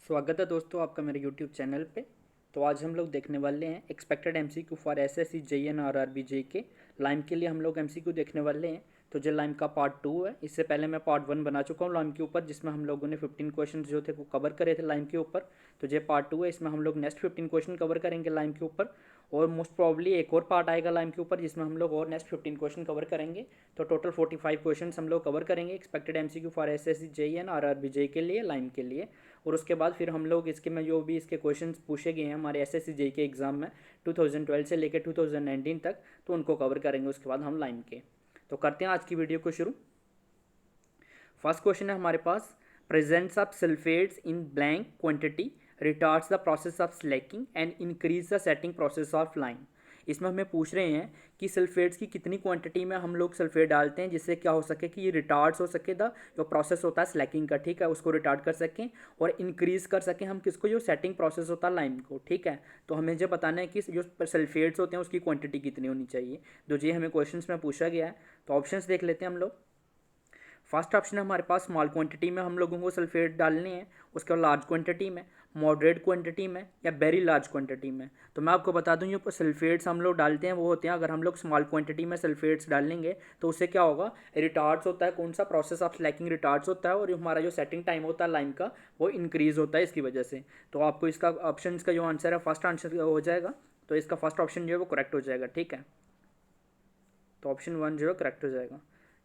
स्वागत है दोस्तों आपका मेरे YouTube चैनल पे। तो आज हम लोग देखने वाले हैं expected MCQ for SSC JEN और आरआरबी जेके। लाइम के लिए हम लोग एमसीक्यू देखने वाले हैं। तो जो लाइम का पार्ट 2 है, इससे पहले मैं पार्ट 1 बना चुका हूँ लाइम के ऊपर, जिसमें हम लोगों ने 15 क्वेश्चन जो थे वो कवर करे थे लाइम के ऊपर। तो ये पार्ट 2 है, इसमें हम लोग नेक्स्ट 15 क्वेश्चन कवर करेंगे लाइम के ऊपर। और मोस्ट प्रॉब्ली एक और पार्ट आएगा लाइम के ऊपर, जिसमें हम लोग और नेक्स्ट 15 क्वेश्चन कवर करेंगे। तो टोटल 45 क्वेश्चन हम लोग कवर करेंगे expected MCQ for SSC JEN और आरआरबी जेई के लिए, लाइम के लिए। और उसके बाद फिर हम लोग इसके में जो भी इसके क्वेश्चन पूछे गए हैं हमारे एसएससी जेई के एग्ज़ाम में 2012 से लेकर 2019 तक, तो उनको कवर करेंगे उसके बाद हम लाइम के। तो करते हैं आज की वीडियो को शुरू। फर्स्ट क्वेश्चन है हमारे पास, presence of sulphates in blank quantity retards the process of slaking and increase the setting process of lime. इसमें हमें पूछ रहे हैं कि सल्फेट्स की कितनी क्वांटिटी में हम लोग सल्फेट डालते हैं जिससे क्या हो सके कि ये रिटार्ड्स हो सके, द जो प्रोसेस होता है स्लैकिंग का, ठीक है, उसको रिटार्ड कर सकें और इंक्रीज कर सकें हम किसको, जो सेटिंग प्रोसेस होता है लाइम को, ठीक है। तो हमें जो बताना है कि जो सल्फेट्स होते हैं उसकी क्वांटिटी कितनी होनी चाहिए, तो ये हमें क्वेश्चन में पूछा गया है। तो ऑप्शन देख लेते हैं हम लोग। फर्स्ट ऑप्शन है हमारे पास स्मॉल क्वांटिटी में हम लोगों को सल्फेट डालने हैं, उसके बाद लार्ज क्वांटिटी में, मॉडरेट क्वांटिटी में या वेरी लार्ज क्वांटिटी में। तो मैं आपको बता दूं, जो सल्फेट्स हम लोग डालते हैं वो होते हैं, अगर हम लोग स्मॉल क्वांटिटी में सल्फेट्स डालेंगे तो उससे क्या होगा, रिटार्ड्स होता है, कौन सा प्रोसेस ऑफ स्लैकिंग रिटार्ड्स होता है, और हमारा जो सेटिंग टाइम होता है लाइम का वो इंक्रीज होता है इसकी वजह से। तो आपको इसका ऑप्शन का जो आंसर है फर्स्ट आंसर हो जाएगा, तो इसका फर्स्ट ऑप्शन जो है वो करेक्ट हो जाएगा, ठीक है। तो ऑप्शन 1 जो है करेक्ट हो जाएगा।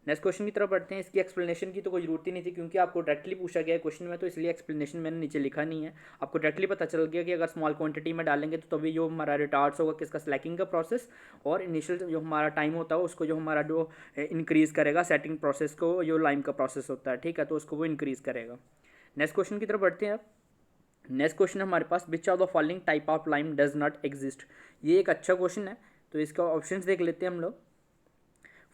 नेक्स्ट क्वेश्चन की तरफ बढ़ते हैं। इसकी एक्सप्लेनेशन की तो कोई जरूरत ही नहीं थी क्योंकि आपको डायरेक्टली पूछा गया है क्वेश्चन में, तो इसलिए एक्सप्लेनेशन मैंने नीचे लिखा नहीं है। आपको डायरेक्टली पता चल गया कि अगर स्मॉल क्वांटिटी में डालेंगे तो तभी जो हमारा रिटार्ड्स होगा किसका, स्लैकिंग का प्रोसेस, और इनिशियल जो हमारा टाइम होता है उसको जो हमारा जो इंक्रीज करेगा सेटिंग प्रोसेस को, जो लाइम का प्रोसेस होता है, ठीक है, तो उसको वो इंक्रीज करेगा। नेक्स्ट क्वेश्चन की तरफ बढ़ते हैं। नेक्स्ट क्वेश्चन है हमारे पास, which of the following type of lime does not exist. ये एक अच्छा क्वेश्चन है, तो इसका ऑप्शन देख लेते हैं हम लोग।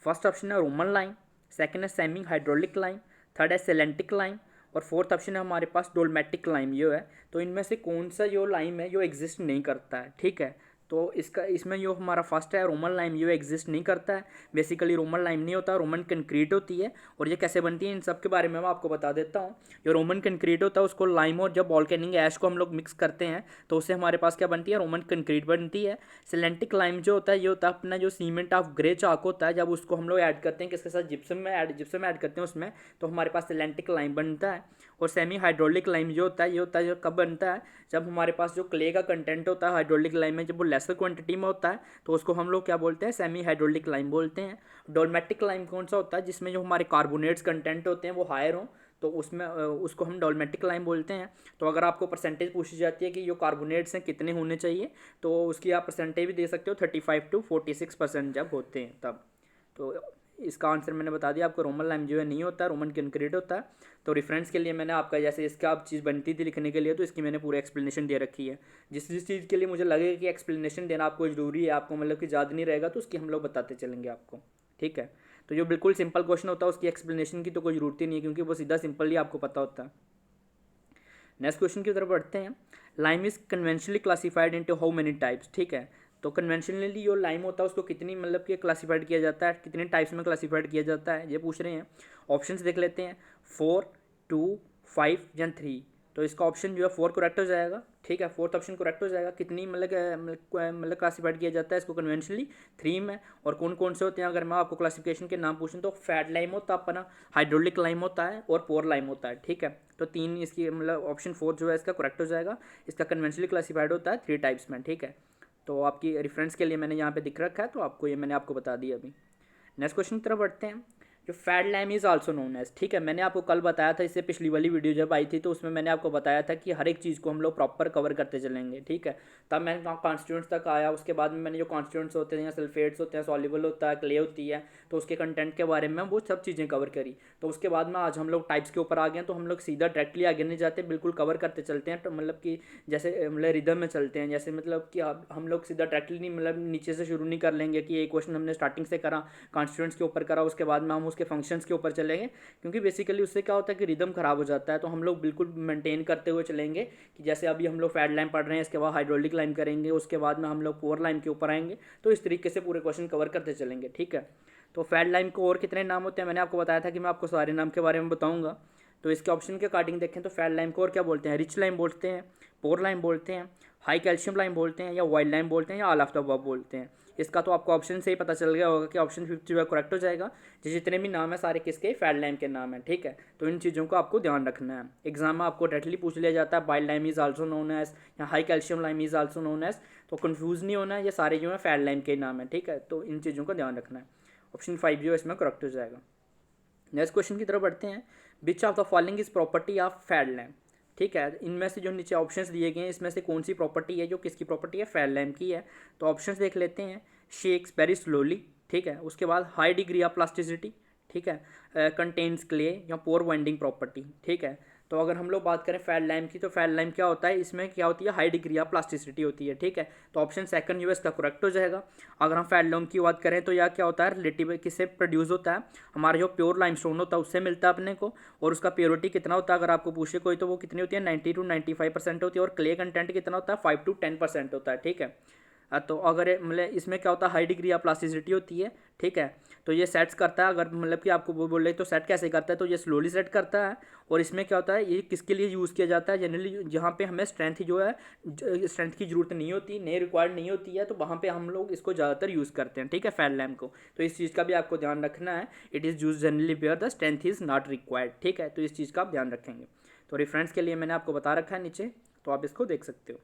फर्स्ट ऑप्शन है रोमन लाइम, सेकंड है सेमी हाइड्रोलिक लाइम, थर्ड है सेलेंटिक लाइम, और फोर्थ ऑप्शन है हमारे पास डोलमेटिक लाइम जो है। तो इनमें से कौन सा जो लाइम है जो एग्जिस्ट नहीं करता है, ठीक है। तो इसका इसमें जो हमारा फर्स्ट है रोमन लाइम, ये एग्जिस्ट नहीं करता है। बेसिकली रोमन लाइम नहीं होता, रोमन कंक्रीट होती है। और ये कैसे बनती है इन सब के बारे में मैं आपको बता देता हूँ। जो रोमन कंक्रीट होता है उसको लाइम और जब वोल्केनिक ऐश को हम लोग मिक्स करते हैं तो उससे हमारे पास क्या बनती है, रोमन कंक्रीट बनती है। सिलेंटिक लाइम जो होता है ये होता है अपना जो सीमेंट ऑफ ग्रे चाक होता है, जब उसको हम लोग ऐड करते हैं किसके साथ, जिप्सम ऐड करते हैं उसमें, तो हमारे पास सिलेंटिक लाइम बनता है। और सेमी हाइड्रोलिक लाइम जो होता है ये होता है जो कब बनता है, जब हमारे पास जो क्ले का कंटेंट होता है हाइड्रोलिक लाइम में जब वो लेसर क्वांटिटी में होता है तो उसको हम लोग क्या बोलते हैं, सेमी हाइड्रोलिक लाइम बोलते हैं। डोलमेटिक लाइम कौन सा होता है, जिसमें जो हमारे कार्बोनेट्स कंटेंट होते हैं वो हायर हों, तो उसमें उसको हम डोलमेटिक लाइम बोलते हैं। तो अगर आपको परसेंटेज पूछी जाती है कि जो कार्बोनेट्स हैं कितने होने चाहिए, तो उसकी आप परसेंटेज भी दे सकते हो, 35 to 46% जब होते हैं तब। तो इसका आंसर मैंने बता दिया आपको, रोमन लाइम जो है नहीं होता, रोमन कंक्रीट होता है। तो रेफरेंस के लिए मैंने आपका जैसे इसका आप चीज़ बनती थी लिखने के लिए, तो इसकी मैंने पूरी एक्सप्लेनेशन दे रखी है। जिस जिस चीज़ के लिए मुझे लगेगा कि एक्सप्लेनेशन देना आपको ज़रूरी है, आपको मतलब कि याद नहीं रहेगा, तो उसकी हम लोग बताते चलेंगे आपको, ठीक है। तो जो बिल्कुल सिंपल क्वेश्चन होता है उसकी एक्सप्लेनेशन की तो कोई ज़रूरत ही नहीं है क्योंकि वो सीधा सिंपल ही आपको पता होता है। नेक्स्ट क्वेश्चन की तरफ बढ़ते हैं। Lime is conventionally classified into how many types, ठीक है। तो कन्वेंशनली जो लाइम होता है उसको कितनी मतलब कि क्लासिफाइड किया जाता है, कितने टाइप्स में क्लासिफाइड किया जाता है, ये पूछ रहे हैं। ऑप्शंस देख लेते हैं, 4, 2, 5 या 3। तो इसका ऑप्शन जो है 4 करेक्ट हो जाएगा, ठीक है, फोर्थ ऑप्शन करेक्ट हो जाएगा। कितनी मतलब क्लासिफाइड किया जाता है इसको कन्वेंशनली, 3 में। और कौन कौन से होते हैं अगर मैं आपको क्लासिफिकेशन के नाम पूछूं तो फैट लाइम होता है अपना, हाइड्रोलिक लाइम होता है और पोर लाइम होता है, ठीक है। तो 3 इसकी मतलब ऑप्शन 4 जो है इसका करेक्ट हो जाएगा। इसका कन्वेंशनली क्लासिफाइड होता है 3 टाइप्स में, ठीक है। तो आपकी रेफरेंस के लिए मैंने यहाँ पे दिख रखा है, तो आपको ये मैंने आपको बता दिया अभी। नेक्स्ट क्वेश्चन की तरफ बढ़ते हैं। जो fat lime is also known as, ठीक है, मैंने आपको कल बताया था, इससे पिछली वाली वीडियो जब आई थी तो उसमें मैंने आपको बताया था कि हर एक चीज़ को हम लोग प्रॉपर कवर करते चलेंगे, ठीक है। तब मैं कॉन्स्टिट्यूंट्स तक आया, उसके बाद में मैंने जो कॉन्स्टिट्यूंट्स होते हैं या सल्फेट्स होते हैं, सॉल्युबल होता है, क्ले होती है, तो उसके कंटेंट के बारे में वो सब चीज़ें कवर करी। तो उसके बाद में आज हम लोग टाइप्स के ऊपर आ गए, तो हम लोग सीधा डायरेक्टली आगे नहीं जाते, बिल्कुल कवर करते चलते हैं। तो मतलब कि जैसे मतलब रिदम में चलते हैं, जैसे मतलब कि हम लोग सीधा डायरेक्टली नहीं मतलब नीचे से शुरू नहीं कर लेंगे कि ये क्वेश्चन हमने स्टार्टिंग से करा, कॉन्स्टिट्यूंट्स के ऊपर करा, उसके बाद में हम उसके फंक्शंस के ऊपर चलेंगे, क्योंकि बेसिकली उससे क्या होता है कि रिदम खराब हो जाता है। तो हम लोग बिल्कुल मेंटेन करते हुए चलेंगे कि जैसे अभी हम लोग फैट लाइन पढ़ रहे हैं, इसके बाद हाइड्रोलिक लाइन करेंगे, उसके बाद में हम लोग पोर लाइन के ऊपर आएंगे, तो इस तरीके से पूरे क्वेश्चन कवर करते चलेंगे, ठीक है। तो फैट लाइन को और कितने नाम होते हैं मैंने आपको बताया था कि मैं आपको सारे नाम के बारे में बताऊंगा। तो इसके ऑप्शन के अकॉर्डिंग देखें तो फैट लाइम को और क्या बोलते हैं, रिच लाइम बोलते हैं, पोर लाइम बोलते हैं, हाई कैल्शियम लाइम बोलते हैं, या वाइल्ड लाइम बोलते हैं, या ऑल ऑफ द अबव बोलते हैं। इसका तो आपको ऑप्शन से ही पता चल गया होगा कि ऑप्शन 50 जो है करेक्ट हो जाएगा। जितने भी नाम है सारे किसके, फैट लाइम के नाम है, ठीक है। तो इन चीज़ों को आपको ध्यान रखना है। एग्जाम में आपको डायरेक्टली पूछ लिया जाता है wild lime is also known as, या high calcium lime is also known as, तो कंफ्यूज नहीं होना है, ये सारे जो है फैट लाइम के नाम है, ठीक है। तो इन चीज़ों का ध्यान रखना है। ऑप्शन 5 जो है इसमें करेक्ट हो जाएगा। नेक्स्ट क्वेश्चन की तरफ बढ़ते हैं। विच of the following is property of fat lamp, ठीक है। इनमें से जो नीचे ऑप्शंस दिए गए हैं इसमें से कौन सी प्रॉपर्टी है जो किसकी प्रॉपर्टी है, फैट लैम्प की है। तो ऑप्शंस देख लेते हैं। शेक्स वेरी स्लोली, ठीक है। उसके बाद हाई डिग्री ऑफ प्लास्टिसिटी, ठीक है। कंटेन्स क्ले या पोर वाइंडिंग प्रॉपर्टी, ठीक है। तो अगर हम लोग बात करें फैट लैम्प की, तो फैट लैम्प क्या होता है, इसमें क्या होती है, हाई डिग्री ऑफ प्लास्टिसिटी होती है, ठीक है। तो ऑप्शन सेकंड जो है इसका करेक्ट हो जाएगा। अगर हम फैट लैम्प की बात करें तो यह क्या होता है, रिलेटिव किससे प्रोड्यूस होता है, हमारा जो प्योर लाइमस्टोन होता है उससे मिलता है अपने को। और उसका प्योरिटी कितना होता है अगर आपको पूछे कोई, तो वो कितनी होती है, 90 to 95% होती है। और क्ले कंटेंट कितना होता है, 5 to 10% होता है, ठीक है। तो अगर मतलब इसमें क्या होता है, हाई डिग्री ऑफ प्लास्टिसिटी होती है, ठीक है। तो ये सेट्स करता है, अगर मतलब कि आपको वो बोले तो सेट कैसे करता है, तो ये स्लोली सेट करता है। और इसमें क्या होता है, ये किसके लिए यूज़ किया जाता है, जनरली जहाँ पे हमें स्ट्रेंथ जो है, स्ट्रेंथ की ज़रूरत नहीं होती, नहीं रिक्वायर्ड नहीं होती है, तो वहाँ पे हम लोग इसको ज़्यादातर यूज़ करते हैं, ठीक है, फैट लैम्प को। तो इस चीज़ का भी आपको ध्यान रखना है। It is use generally where the strength is not required, ठीक है। तो इस चीज़ का आप ध्यान रखेंगे। तो रेफरेंस के लिए मैंने आपको बता रखा है नीचे, तो आप इसको देख सकते हो।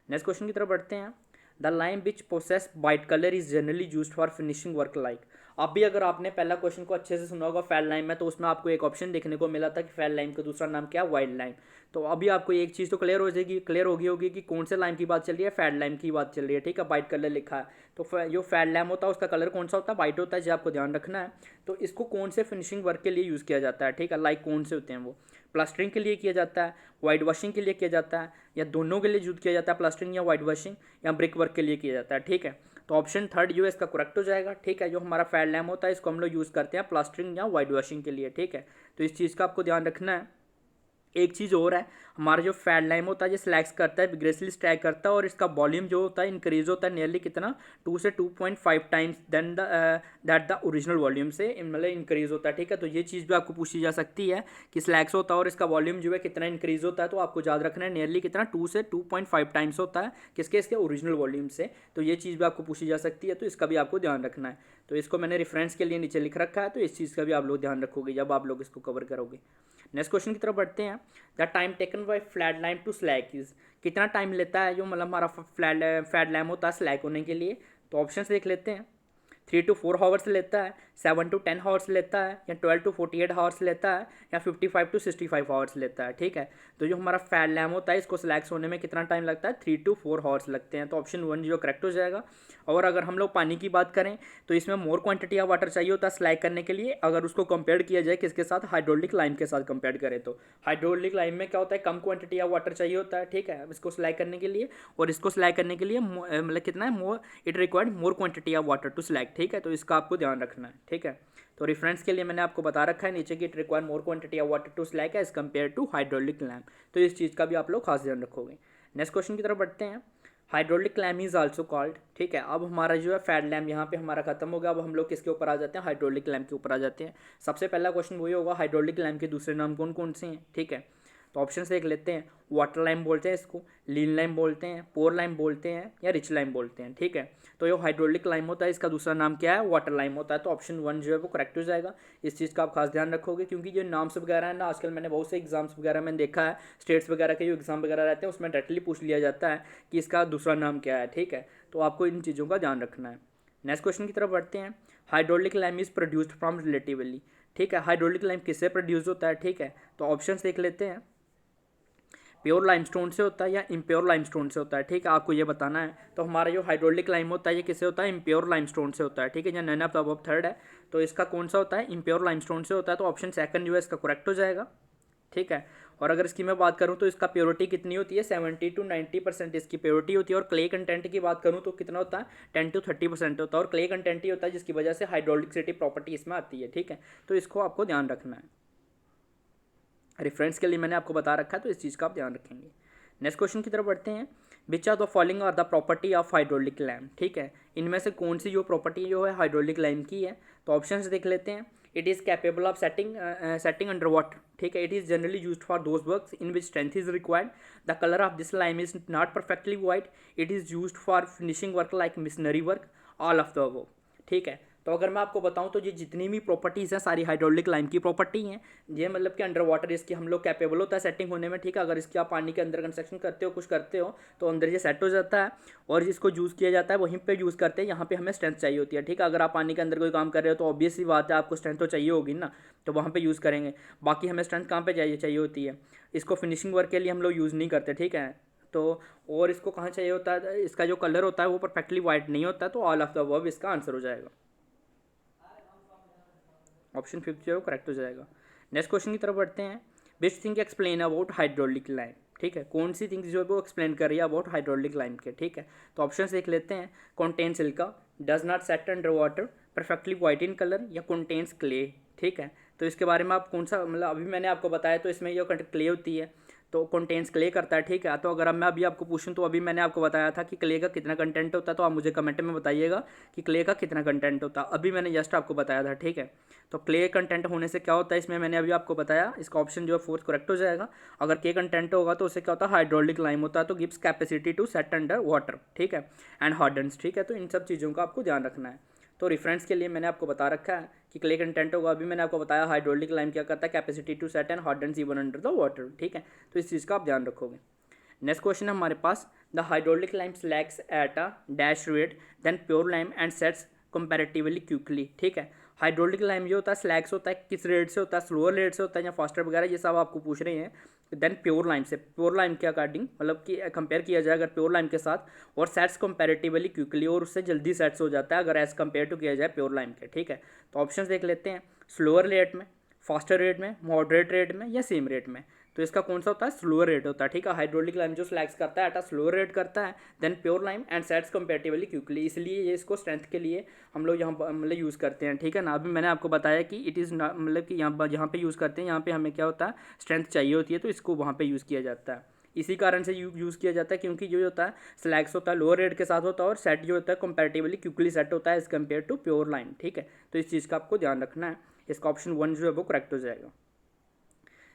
नेक्स्ट क्वेश्चन की तरफ बढ़ते हैं। The lime which possess white colour is generally used for finishing work like. अब भी अगर आपने पहला क्वेश्चन को अच्छे से सुना होगा फैट लाइम में, तो उसमें आपको एक ऑप्शन देखने को मिला था कि फैट लाइम का दूसरा नाम क्या है, वाइल्ड लाइम। तो अभी आपको एक चीज़ तो क्लियर हो जाएगी, क्लियर हो गई होगी कि कौन से लाइम की बात चल रही है, फैट लाइम की बात चल रही है, ठीक है। वाइट कलर लिखा है, तो जो फैट लाइम होता है उसका कलर कौन सा होता है, वाइट होता है, जो आपको ध्यान रखना है। तो इसको कौन से फिनिशिंग वर्क के लिए यूज़ किया जाता है, ठीक है, लाइक कौन से होते हैं वो, प्लास्टरिंग के लिए किया जाता है, वाइट वॉशिंग के लिए किया जाता है, या दोनों के लिए यूज़ किया जाता है, प्लास्टरिंग या वाइट वॉशिंग, या ब्रिक वर्क के लिए किया जाता है, ठीक है। तो ऑप्शन थर्ड जो है इसका करेक्ट हो जाएगा, ठीक है। जो हमारा फैट लैम्प होता है इसको हम लोग यूज़ करते हैं प्लास्टरिंग या वाइट वॉशिंग के लिए, ठीक है। तो इस चीज़ का आपको ध्यान रखना है। एक चीज़ और है, हमारा जो फैट लाइम होता है ये स्लैक्स करता है, विग्रेसली स्ट्रैक करता है, और इसका वॉल्यूम जो होता है इंक्रीज होता है नियरली कितना, 2 से 2.5 times than that the original volume से मतलब इंक्रीज होता है, ठीक है। तो ये चीज़ भी आपको पूछी जा सकती है कि स्लैक्स होता है और इसका वॉल्यूम जो है कितना इंक्रीज होता है, तो आपको याद रखना है नियरली कितना, 2 से 2.5 टाइम्स होता है किसके, इसके ओरिजिनल वॉल्यूम से। तो ये चीज़ भी आपको पूछी जा सकती है, तो इसका भी आपको ध्यान रखना है। तो इसको मैंने रेफरेंस के लिए नीचे लिख रखा है, तो इस चीज़ का भी आप लोग ध्यान रखोगे जब आप लोग इसको कवर करोगे। नेक्स्ट क्वेश्चन की तरफ बढ़ते हैं। The time taken by flat lime to slack is, कितना टाइम लेता है जो मतलब हमारा फैट लैम्प होता है स्लैक होने के लिए। तो ऑप्शन देख लेते हैं। 3 to 4 आवर्स लेता है, 7 to 10 आवर्स लेता है, या 12 to 48 आवर्स लेता है, या 55 to 65 आवर्स लेता है, ठीक है। तो जो हमारा फैट लैम्प होता है इसको स्लैक्स होने में कितना टाइम लगता है, 3 to 4 आवर्स लगते हैं। तो ऑप्शन 1 जो करेक्ट हो जाएगा। और अगर हम लोग पानी की बात करें तो इसमें मोर क्वांटिटी ऑफ वाटर चाहिए होता है स्लैक करने के लिए, अगर उसको कंपेयर किया जाए किसके साथ, हाइड्रोलिक लाइम के साथ कंपेयर करें तो। हाइड्रोलिक लाइम में क्या होता है, कम क्वांटिटी ऑफ वाटर चाहिए होता है, ठीक है, इसको स्लैक करने के लिए। और इसको स्लैक करने के लिए मतलब कितना है, more it required more quantity of water to slack, ठीक है। तो इसका आपको ध्यान रखना है, ठीक है। तो रेफरेंस के लिए मैंने आपको बता रखा है नीचे कि it require more quantity of water to slack as compare to hydraulic lamp. तो इस चीज़ का भी आप लोग खास ध्यान रखोगे। नेक्स्ट क्वेश्चन की तरफ बढ़ते हैं। Hydraulic lamp is also called, ठीक है। अब हमारा जो है फैट लैम्प यहाँ पे हमारा खत्म हो गया। अब हम लोग किसके ऊपर आ जाते हैं, हाइड्रोलिक लैम्प के ऊपर आ जाते हैं। सबसे पहला क्वेश्चन वही होगा, हाइड्रोलिक लैम्प के दूसरे नाम कौन कौन से हैं, ठीक है। तो ऑप्शन देख लेते हैं। वाटर लाइम बोलते हैं इसको, लीन लाइम बोलते हैं, पोर लाइम बोलते हैं, या रिच लाइम बोलते हैं, ठीक है। तो ये हाइड्रोलिक लाइम होता है इसका दूसरा नाम क्या है, वाटर लाइम होता है। तो ऑप्शन 1 जो है वो करेक्ट हो जाएगा। इस चीज़ का आप खास ध्यान रखोगे, क्योंकि जो नाम्स वगैरह है ना, आजकल मैंने बहुत से एग्जाम्स वगैरह में देखा है, स्टेट्स वगैरह के जो एग्जाम वगैरह रहते हैं उसमें डायरेक्टली पूछ लिया जाता है कि इसका दूसरा नाम क्या है, ठीक है। तो आपको इन चीज़ों का ध्यान रखना है। नेक्स्ट क्वेश्चन की तरफ बढ़ते हैं। Hydraulic lamp is produced from relatively, ठीक है। हाइड्रोलिक लैम्प किससे प्रोड्यूस होता है, ठीक है। तो ऑप्शन देख लेते हैं। प्योर लाइमस्टोन से होता है या इम्प्योर लाइमस्टोन से होता है, ठीक है, आपको ये बताना है। तो हमारा जो हाइड्रोलिक लाइम होता है ये किससे होता है, इम्प्योर लाइमस्टोन से होता है, ठीक है। या none of the above third है, तो इसका कौन सा होता है, इम्प्योर लाइमस्टोन से होता है। तो ऑप्शन सेकंड जो है इसका करेक्ट हो जाएगा, ठीक है। और अगर इसकी मैं बात करूँ तो इसका प्योरिटी कितनी होती है, 70 to 90% इसकी प्योरिटी होती है। और क्ले कंटेंट की बात करूँ तो कितना होता है, 10 to 30% होता है। और क्ले कंटेंट ही होता है जिसकी वजह से हाइड्रोलिसिटी प्रॉपर्टी इसमें आती है, ठीक है। तो इसको आपको ध्यान रखना है। रेफरेंस के लिए मैंने आपको बता रखा है, तो इस चीज़ का आप ध्यान रखेंगे। नेक्स्ट क्वेश्चन की तरफ बढ़ते हैं। Which are the following are the property of hydraulic lamp, ठीक है। इनमें से कौन सी जो प्रॉपर्टी जो है हाइड्रोलिक लैम्प की है। तो ऑप्शंस देख लेते हैं। It is capable of setting under water, ठीक है। It is generally used for those works in which strength is required. The colour of this lime is not perfectly white. It is used for finishing work like missionary work, all of the above, ठीक है। तो अगर मैं आपको बताऊं तो ये जितनी भी प्रॉपर्टीज़ हैं सारी हाइड्रोलिक लाइम की प्रॉपर्टी हैं। ये मतलब कि अंडर वाटर इसकी हम लोग कैपेबल होता है सेटिंग होने में, ठीक है। अगर इसकी आप पानी के अंदर कंस्ट्रक्शन करते हो, कुछ करते हो, तो अंदर ये सेट हो जाता है और जिसको यूज़ किया जाता है वहीं पे यूज़ करते हैं। यहाँ पे हमें स्ट्रेंथ चाहिए होती है, ठीक है। अगर आप पानी के अंदर कोई काम कर रहे हो तो ऑब्वियस सी बात है आपको स्ट्रेंथ तो चाहिए होगी ना, तो वहाँ पर यूज़ करेंगे। बाकी हमें स्ट्रेंथ कहाँ पर चाहिए होती है, इसको फिनिशिंग वर्क के लिए हम लोग यूज़ नहीं करते, ठीक है। तो और इसको कहाँ चाहिए होता है, इसका जो कलर होता है वो परफेक्टली वाइट नहीं होता, तो ऑल ऑफ द अबव इसका आंसर हो जाएगा। ऑप्शन 5 जो है करेक्ट हो जाएगा। नेक्स्ट क्वेश्चन की तरफ बढ़ते हैं। Which thing explain about hydraulic lime, ठीक है। कौन सी थिंग्स जो है वो एक्सप्लेन कर रही है अबाउट हाइड्रोलिक लाइम के, ठीक है। तो ऑप्शन देख लेते हैं। Contain Chilka, does not set under water, perfectly white in colour, या कॉन्टेन्स क्ले, ठीक है। तो इसके बारे में आप कौन सा, मतलब अभी मैंने आपको बताया तो इसमें जो क्ले होती है तो कॉन्टेंट्स क्ले करता है, ठीक है। तो अगर अब मैं अभी आपको पूछूं तो अभी मैंने आपको बताया था कि क्ले का कितना कंटेंट होता है, तो आप मुझे कमेंट में बताइएगा कि क्ले का कितना कंटेंट होता है। अभी मैंने जस्ट आपको बताया था, ठीक है। तो क्ले कंटेंट होने से क्या होता है इसमें मैंने अभी आपको बताया, इसका ऑप्शन जो है 4 करेक्ट हो जाएगा। अगर के कंटेंट होगा तो उससे क्या होता है हाइड्रोलिक लाइम होता है, तो gives capacity to set under water, ठीक है, एंड हार्डन्स, ठीक है। तो इन सब चीज़ों का आपको ध्यान रखना है। तो रेफरेंस के लिए मैंने आपको बता रखा है कि क्ले कंटेंट होगा। अभी मैंने आपको बताया हाइड्रोलिक लाइम क्या करता है, capacity to set and hardens even under the water, ठीक है। तो इस चीज़ का आप ध्यान रखोगे। नेक्स्ट क्वेश्चन है हमारे पास, the hydraulic lime slakes at a dash rate than pure lime and sets comparatively quickly, ठीक है। हाइड्रोलिक लाइम जो होता है स्लैक्स होता है, किस रेट से होता है, स्लोअर रेट से होता है या फास्टर वगैरह, ये सब आपको पूछ रहे हैं। देन प्योर लाइम से, प्योर लाइम के अकॉर्डिंग मतलब कि कंपेयर किया जाए अगर प्योर लाइम के साथ, और सेट्स कंपैरेटिवली क्विकली, और उससे जल्दी सेट्स हो जाता है अगर एज कंपेयर टू किया जाए प्योर लाइम के, ठीक है। तो ऑप्शन देख लेते हैं। स्लोअर रेट में, फास्टर रेट में, मॉडरेट रेट में, या सेम रेट में। तो इसका कौन सा होता है, स्लोअर रेट होता है, ठीक है। हाइड्रोलिक लाइम जो स्लैक्स करता है एट अ स्लोअर रेट करता है than pure lime and sets comparatively quickly, इसलिए ये इसको स्ट्रेंथ के लिए हम लोग यहाँ मतलब यूज़ करते हैं, ठीक है ना। अभी मैंने आपको बताया कि इट इज़ मतलब कि यहाँ पे यूज़ करते हैं, यहाँ पे हमें क्या होता है स्ट्रेंथ चाहिए होती है, तो इसको वहाँ पे यूज़ किया जाता है। इसी कारण से यूज़ किया जाता है क्योंकि जो होता है स्लैक्स होता है लोअर रेट के साथ होता है, और सेट जो होता है कंपैरेटिवली क्विकली सेट होता है as compare to pure lime, ठीक है। तो इस चीज़ का आपको ध्यान रखना है। इसका ऑप्शन 1 जो है वो करेक्ट हो जाएगा।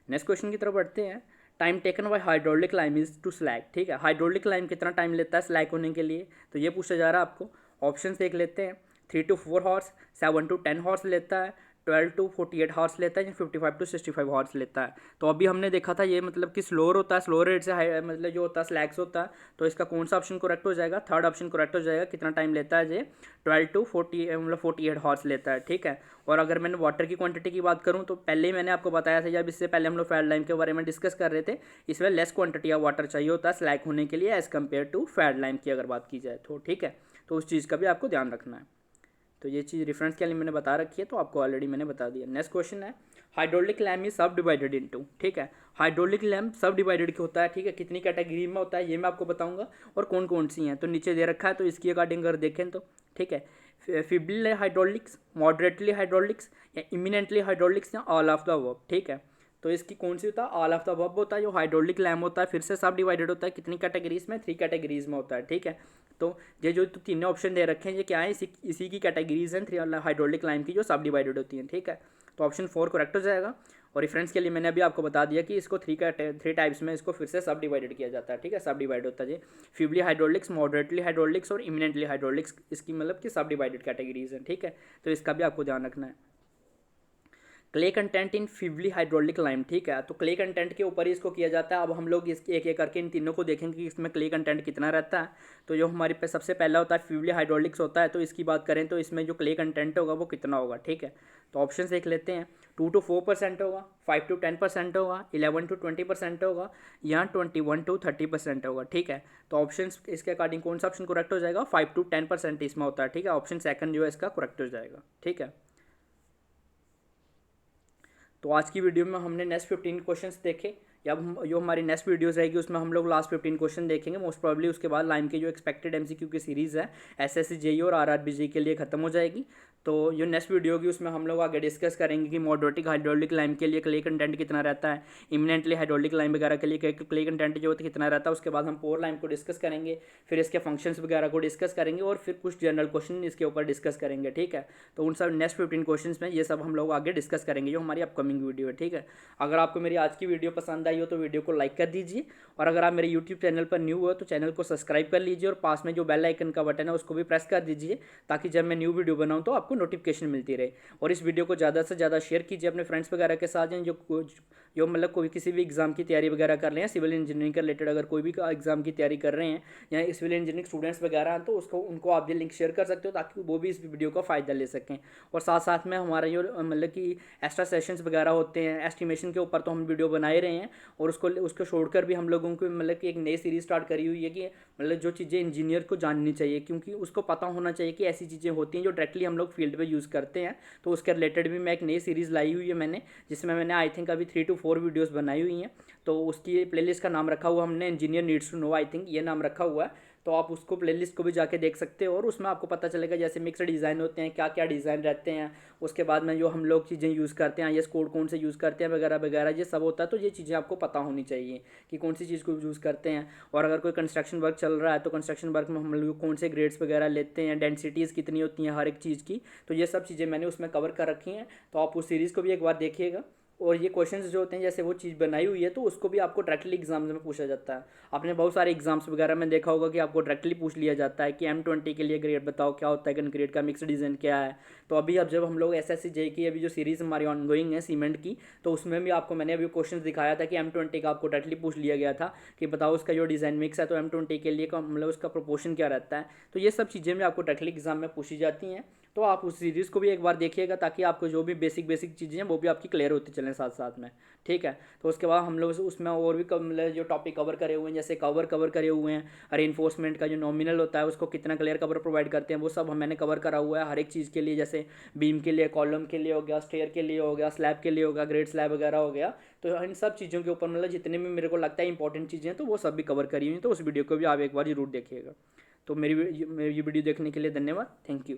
नेक्स्ट क्वेश्चन की तरफ बढ़ते हैं। Time taken by hydraulic lime is to slack, ठीक है। हाइड्रोलिक लाइम कितना टाइम लेता है स्लैक होने के लिए, तो ये पूछा जा रहा है आपको। ऑप्शन देख लेते हैं। 3 to 4 हॉर्स, 7 to 10 हॉर्स लेता है, 12 to 48 हॉर्स लेता है, या 55 to 65 हॉर्स लेता है। तो अभी हमने देखा था ये मतलब कि स्लोअर होता है, स्लोअर रेट से हाई मतलब जो होता है स्लैक्स होता है। तो इसका कौन सा ऑप्शन करेक्ट हो जाएगा, थर्ड ऑप्शन करेक्ट हो जाएगा। कितना टाइम लेता है ये 12 to 40 मतलब 48 हॉर्स लेता है, ठीक है। और अगर मैंने वाटर की क्वांटिटी की बात करूँ तो पहले ही मैंने आपको बताया था, जब इससे पहले हम लोग फैट लाइम के बारे में डिस्कस कर रहे थे, इसमें लेस क्वांटिटी ऑफ वाटर चाहिए होता है स्लैक होने के लिए as compare to fat lime की अगर बात की जाए तो, ठीक है। तो उस चीज़ का भी आपको ध्यान रखना है। तो ये चीज़ रेफरेंस के लिए मैंने बता रखी है, तो आपको ऑलरेडी मैंने बता दिया। नेक्स्ट क्वेश्चन है, हाइड्रोलिक लैम्प इज सब डिवाइडेड इनटू, ठीक है। हाइड्रोलिक लैम्प सब डिवाइडेड होता है, ठीक है। कितनी कैटेगरी में होता है ये मैं आपको बताऊंगा, और कौन कौन सी हैं तो नीचे दे रखा है, तो इसकी अकॉर्डिंग अगर देखें तो, ठीक है। फीबली हाइड्रोलिक्स, मॉडरेटली हाइड्रोलिक्स, या इमिनेंटली हाइड्रोलिक्स, या ऑल ऑफ द अबव, ठीक है। तो इसकी कौन सी होता है, ऑल ऑफ द अबव होता है। जो हाइड्रोलिक लैम्प होता है फिर से सब डिवाइडेड होता है, कितनी कैटेगरीज में, 3 कैटेगरीज में होता है, ठीक है। तो ये जो तीनों ऑप्शन दे रखे हैं ये क्या है, इसी की कैटेगरीज हैं 3 हाइड्रोलिक लाइम की जो सब डिवाइडेड होती हैं, ठीक है। तो ऑप्शन 4 करेक्ट हो जाएगा। और रेफरेंस के लिए मैंने अभी आपको बता दिया कि इसको 3 टाइप्स में इसको फिर से सब डिवाइडेड किया जाता है, ठीक है। सब डिवाइड होता है जी, फीबली हाइड्रोलिक्स, मॉडरेटली हाइड्रोलिक्स, और इमिनेंटली हाइड्रोलिक्स, इसकी मतलब कि सब डिवाइडेड कैटेगरीज हैं, ठीक है। तो इसका भी आपको ध्यान रखना है। Clay content in feebly hydraulic lime, ठीक है। तो क्ले कंटेंट के ऊपर ही इसको किया जाता है। अब हम लोग इसके एक एक करके इन तीनों को देखेंगे कि इसमें क्ले कंटेंट कितना रहता है। तो जो हमारे पे सबसे पहला होता है फीबली हाइड्रोलिक्स होता है, तो इसकी बात करें तो इसमें जो क्ले कंटेंट होगा वो कितना होगा, ठीक है। तो ऑप्शन देख लेते हैं। 2 to 4% होगा, 5 to 10% होगा, 11 to 20% होगा, या 21 to 30% होगा, ठीक है। तो ऑप्शन इसके अकॉर्डिंग कौन सा ऑप्शन करेक्ट हो जाएगा, 5 to 10% इसमें होता है, ठीक है। ऑप्शन सेकंड जो है इसका करेक्ट हो जाएगा, ठीक है। तो आज की वीडियो में हमने नेक्स्ट 15 क्वेश्चंस देखे, या जो हमारी नेक्स्ट वीडियोस रहेगी उसमें हम लोग लास्ट 15 क्वेश्चन देखेंगे मोस्ट प्रॉब्ली। उसके बाद लाइम की जो एक्सपेक्टेड एमसीक्यू की सीरीज़ है एसएससी जेईई और आरआरबी जेईई के लिए ख़त्म हो जाएगी। तो जो नेक्स्ट वीडियो होगी उसमें हम लोग आगे डिस्कस करेंगे कि मोडोटिक हाइड्रोलिक लाइम के लिए क्ले कंटेंट कितना रहता है, इमिनेंटली हाइड्रोलिक लाइम वगैरह के लिए क्ले कंटेंट जो कितना रहता है। उसके बाद हम पोर लाइम को डिस्कस करेंगे, फिर इसके फंक्शंस वगैरह को डिस्कस करेंगे और फिर कुछ जनरल क्वेश्चन इसके ऊपर डिस्कस करेंगे, ठीक है। तो उन सब नेक्स्ट 15 क्वेश्चन में ये सब हम लोग आगे डिस्कस करेंगे जो हमारी अपकमिंग वीडियो है, ठीक है। अगर आपको मेरी आज की वीडियो पसंद आई हो तो वीडियो को लाइक कर दीजिए, और अगर आप मेरे यूट्यूब चैनल पर न्यू हो तो चैनल को सब्सक्राइब कर लीजिए, और पास में जो बेल आइकन का बटन है उसको भी प्रेस कर दीजिए, ताकि जब मैं न्यू वीडियो बनाऊं तो आपको नोटिफिकेशन मिलती रहे। और इस वीडियो को ज़्यादा से ज़्यादा शेयर कीजिए अपने फ्रेंड्स वगैरह के साथ, जो मतलब कोई किसी भी एग्जाम की तैयारी वगैरह कर रहे हैं, सिविल इंजीनियरिंग के रिलेटेड अगर कोई भी एग्जाम की तैयारी कर रहे हैं या सिविल इंजीनियरिंग स्टूडेंट्स वगैरह हैं, तो उसको उनको आप ये लिंक शेयर कर सकते हो ताकि वो भी इस वीडियो का फ़ायदा ले सकें। और साथ साथ में हमारा जो मतलब कि एक्स्ट्रा सेशंस वगैरह होते हैं एस्टिमेशन के ऊपर, तो हम वीडियो बना ही रहे हैं, और उसको छोड़कर भी हम लोगों को मतलब कि एक नई सीरीज स्टार्ट करी हुई है कि मतलब जो चीज़ें इंजीनियर को जाननी चाहिए, क्योंकि उसको पता होना चाहिए कि ऐसी चीज़ें होती हैं जो डायरेक्टली हम लोग फील्ड में यूज़ करते हैं। तो उसके रिलेटेड भी मैं एक नई सीरीज़ लाई हुई है मैंने, जिसमें मैंने आई थिंक अभी 3 to 4 वीडियोज़ बनाई हुई हैं। तो उसकी प्लेलिस्ट का नाम रखा हुआ हमने engineer needs to know, I think ये नाम रखा हुआ है। तो आप उसको प्लेलिस्ट को भी जाके देख सकते हो, और उसमें आपको पता चलेगा जैसे मिक्स डिज़ाइन होते हैं, क्या क्या डिज़ाइन रहते हैं, उसके बाद में जो हम लोग चीज़ें यूज़ करते हैं, आईएस कोड कौन से यूज़ करते हैं वगैरह वगैरह, ये सब होता है। तो ये चीज़ें आपको पता होनी चाहिए कि कौन सी चीज़ को यूज़ करते हैं। और अगर कोई कंस्ट्रक्शन वर्क चल रहा है तो कंस्ट्रक्शन वर्क में हम लोग कौन से ग्रेड्स वगैरह लेते हैं, डेंसिटीज़ कितनी होती हैं हर एक चीज़ की, तो ये सब चीज़ें मैंने उसमें कवर कर रखी हैं। तो आप उस सीरीज़ को भी एक बार देखिएगा। और ये क्वेश्चंस जो होते हैं जैसे वो चीज़ बनाई हुई है तो उसको भी आपको डायरेक्टली एग्जाम्स में पूछा जाता है। आपने बहुत सारे एग्जाम्स वगैरह में देखा होगा कि आपको डायरेक्टली पूछ लिया जाता है कि M20 के लिए ग्रेड बताओ क्या होता है, ग्रेड का मिक्स डिज़ाइन क्या है। तो अभी अब जब हम लोग SSC JEE की अभी जो सीरीज़ हमारी ऑनगोइंग है सीमेंट की, तो उसमें भी आपको मैंने अभी क्वेश्चन दिखाया था कि M20 का आपको डायरेक्टली पूछ लिया गया था कि बताओ उसका जो डिज़ाइन मिक्स है तो M20 के लिए मतलब उसका प्रोपोर्शन क्या रहता है। तो ये सब चीज़ें भी आपको डायरेक्टली एग्जाम में पूछी जाती हैं। तो आप उस सीरीज़ को भी एक बार देखिएगा ताकि आपको जो भी बेसिक चीज़ें हैं वो भी आपकी क्लियर होती चलें साथ साथ में, ठीक है। तो उसके बाद हम लोग उसमें और भी मतलब जो टॉपिक कवर करे हुए हैं, जैसे कवर करे हुए हैं रेनफोर्समेंट का जो नॉमिनल होता है उसको कितना क्लियर कवर प्रोवाइड करते हैं, वो सब मैंने कवर करा हुआ है हर एक चीज़ के लिए। जैसे बीम के लिए, कॉलम के लिए हो गया, स्टेयर के लिए हो गया, स्लैब के लिए हो गया, ग्रेड स्लैब वगैरह हो गया। तो इन सब चीज़ों के ऊपर मतलब जितने भी मेरे को लगता है इंपॉर्टेंट चीज़ें हैं तो वो सब भी कवर करी हुई हैं। तो उस वीडियो को भी आप एक बार जरूर देखिएगा। तो मेरी ये वीडियो देखने के लिए धन्यवाद, थैंक यू।